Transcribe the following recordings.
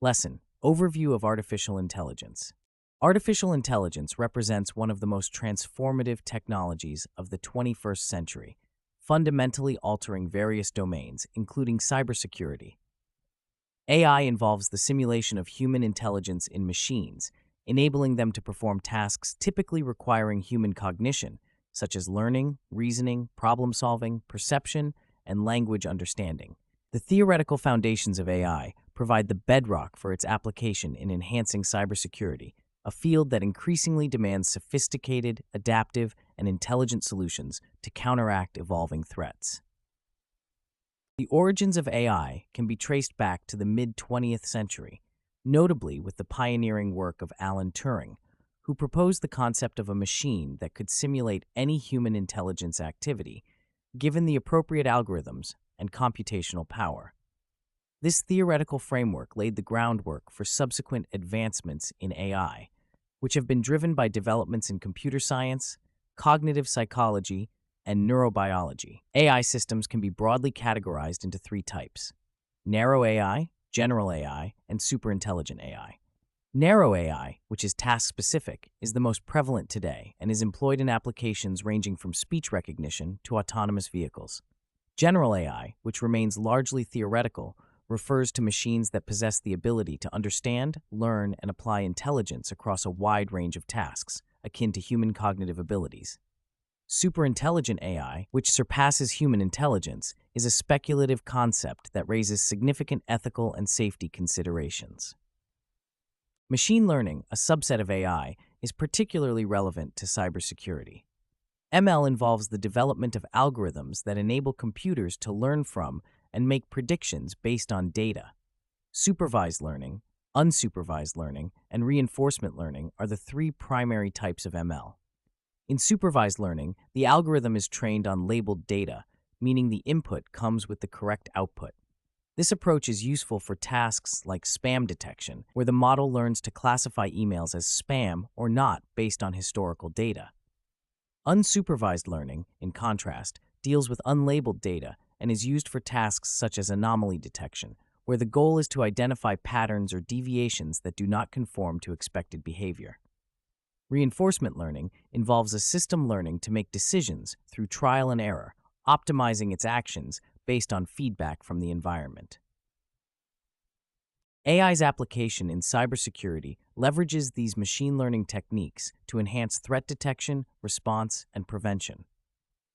Lesson: Overview of Artificial Intelligence. Artificial intelligence represents one of the most transformative technologies of the 21st century, fundamentally altering various domains, including cybersecurity. AI involves the simulation of human intelligence in machines, enabling them to perform tasks typically requiring human cognition, such as learning, reasoning, problem-solving, perception, and language understanding. The theoretical foundations of AI provide the bedrock for its application in enhancing cybersecurity, a field that increasingly demands sophisticated, adaptive, and intelligent solutions to counteract evolving threats. The origins of AI can be traced back to the mid-20th century, notably with the pioneering work of Alan Turing, who proposed the concept of a machine that could simulate any human intelligence activity, given the appropriate algorithms and computational power. This theoretical framework laid the groundwork for subsequent advancements in AI, which have been driven by developments in computer science, cognitive psychology, and neurobiology. AI systems can be broadly categorized into three types: narrow AI, general AI, and superintelligent AI. Narrow AI, which is task-specific, is the most prevalent today and is employed in applications ranging from speech recognition to autonomous vehicles. General AI, which remains largely theoretical, refers to machines that possess the ability to understand, learn, and apply intelligence across a wide range of tasks, akin to human cognitive abilities. Superintelligent AI, which surpasses human intelligence, is a speculative concept that raises significant ethical and safety considerations. Machine learning, a subset of AI, is particularly relevant to cybersecurity. ML involves the development of algorithms that enable computers to learn from and make predictions based on data. Supervised learning, unsupervised learning, and reinforcement learning are the three primary types of ML. In supervised learning, the algorithm is trained on labeled data, meaning the input comes with the correct output. This approach is useful for tasks like spam detection, where the model learns to classify emails as spam or not based on historical data. Unsupervised learning, in contrast, deals with unlabeled data and is used for tasks such as anomaly detection, where the goal is to identify patterns or deviations that do not conform to expected behavior. Reinforcement learning involves a system learning to make decisions through trial and error, optimizing its actions based on feedback from the environment. AI's application in cybersecurity leverages these machine learning techniques to enhance threat detection, response, and prevention.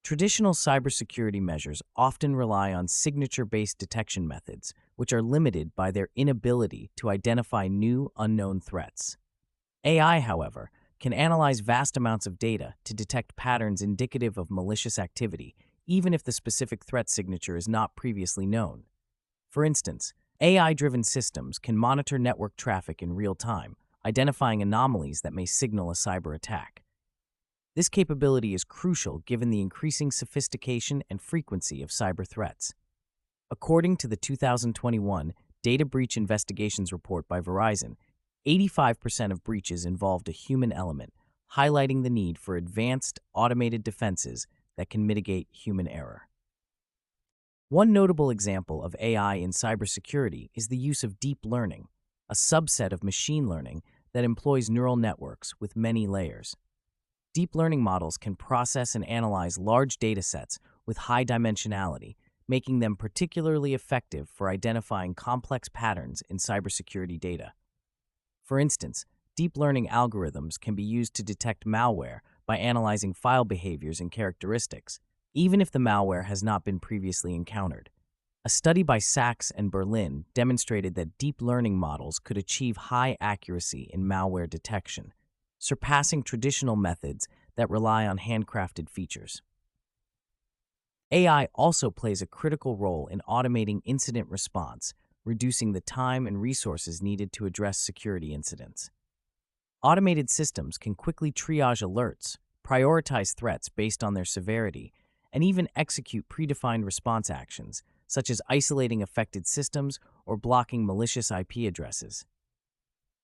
Traditional cybersecurity measures often rely on signature-based detection methods, which are limited by their inability to identify new, unknown threats. AI, however, can analyze vast amounts of data to detect patterns indicative of malicious activity, even if the specific threat signature is not previously known. For instance, AI-driven systems can monitor network traffic in real time, identifying anomalies that may signal a cyber attack. This capability is crucial given the increasing sophistication and frequency of cyber threats. According to the 2021 Data Breach Investigations report by Verizon, 85% of breaches involved a human element, highlighting the need for advanced, automated defenses that can mitigate human error. One notable example of AI in cybersecurity is the use of deep learning, a subset of machine learning that employs neural networks with many layers. Deep learning models can process and analyze large data sets with high dimensionality, making them particularly effective for identifying complex patterns in cybersecurity data. For instance, deep learning algorithms can be used to detect malware by analyzing file behaviors and characteristics, even if the malware has not been previously encountered. A study by Sachs and Berlin demonstrated that deep learning models could achieve high accuracy in malware detection, surpassing traditional methods that rely on handcrafted features. AI also plays a critical role in automating incident response, reducing the time and resources needed to address security incidents. Automated systems can quickly triage alerts, prioritize threats based on their severity, and even execute predefined response actions, such as isolating affected systems or blocking malicious IP addresses.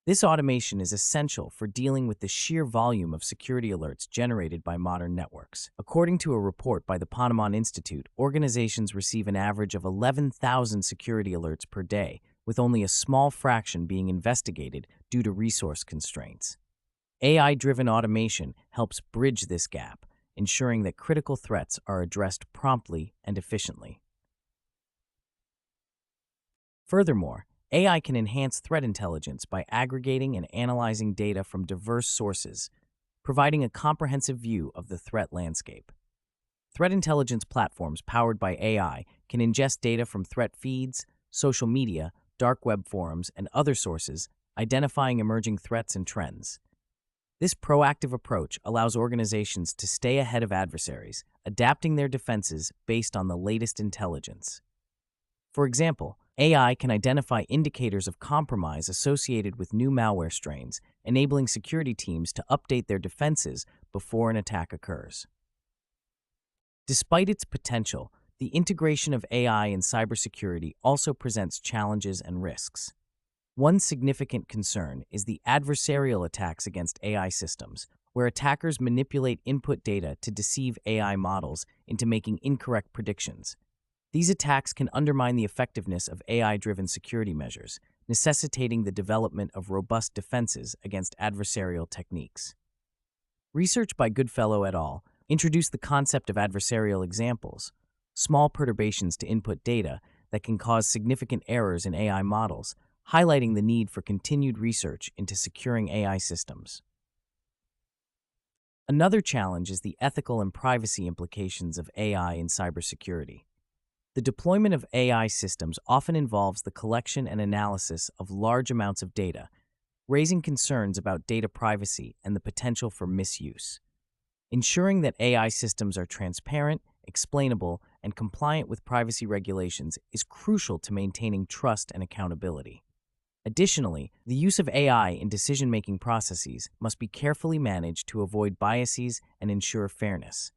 This automation is essential for dealing with the sheer volume of security alerts generated by modern networks. According to a report by the Ponemon Institute, organizations receive an average of 11,000 security alerts per day, with only a small fraction being investigated due to resource constraints. AI-driven automation helps bridge this gap, ensuring that critical threats are addressed promptly and efficiently. Furthermore, AI can enhance threat intelligence by aggregating and analyzing data from diverse sources, providing a comprehensive view of the threat landscape. Threat intelligence platforms powered by AI can ingest data from threat feeds, social media, dark web forums, and other sources, identifying emerging threats and trends. This proactive approach allows organizations to stay ahead of adversaries, adapting their defenses based on the latest intelligence. For example, AI can identify indicators of compromise associated with new malware strains, enabling security teams to update their defenses before an attack occurs. Despite its potential, the integration of AI in cybersecurity also presents challenges and risks. One significant concern is the adversarial attacks against AI systems, where attackers manipulate input data to deceive AI models into making incorrect predictions. These attacks can undermine the effectiveness of AI-driven security measures, necessitating the development of robust defenses against adversarial techniques. Research by Goodfellow et al. Introduced the concept of adversarial examples, small perturbations to input data that can cause significant errors in AI models, highlighting the need for continued research into securing AI systems. Another challenge is the ethical and privacy implications of AI in cybersecurity. The deployment of AI systems often involves the collection and analysis of large amounts of data, raising concerns about data privacy and the potential for misuse. Ensuring that AI systems are transparent, explainable, and compliant with privacy regulations is crucial to maintaining trust and accountability. Additionally, the use of AI in decision-making processes must be carefully managed to avoid biases and ensure fairness.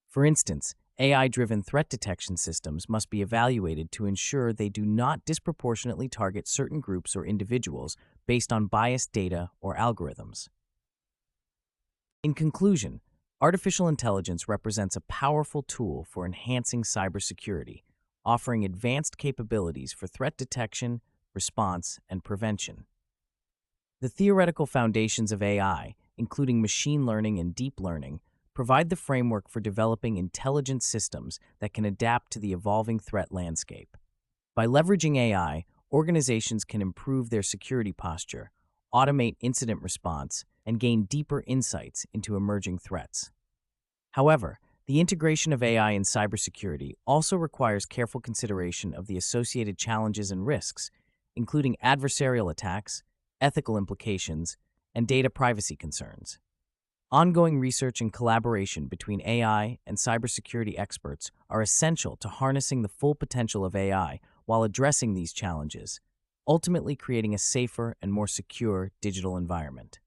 For instance, AI-driven threat detection systems must be evaluated to ensure they do not disproportionately target certain groups or individuals based on biased data or algorithms. In conclusion, artificial intelligence represents a powerful tool for enhancing cybersecurity, offering advanced capabilities for threat detection, response, and prevention. The theoretical foundations of AI, including machine learning and deep learning, provide the framework for developing intelligent systems that can adapt to the evolving threat landscape. By leveraging AI, organizations can improve their security posture, automate incident response, and gain deeper insights into emerging threats. However, the integration of AI in cybersecurity also requires careful consideration of the associated challenges and risks, including adversarial attacks, ethical implications, and data privacy concerns. Ongoing research and collaboration between AI and cybersecurity experts are essential to harnessing the full potential of AI while addressing these challenges, ultimately creating a safer and more secure digital environment.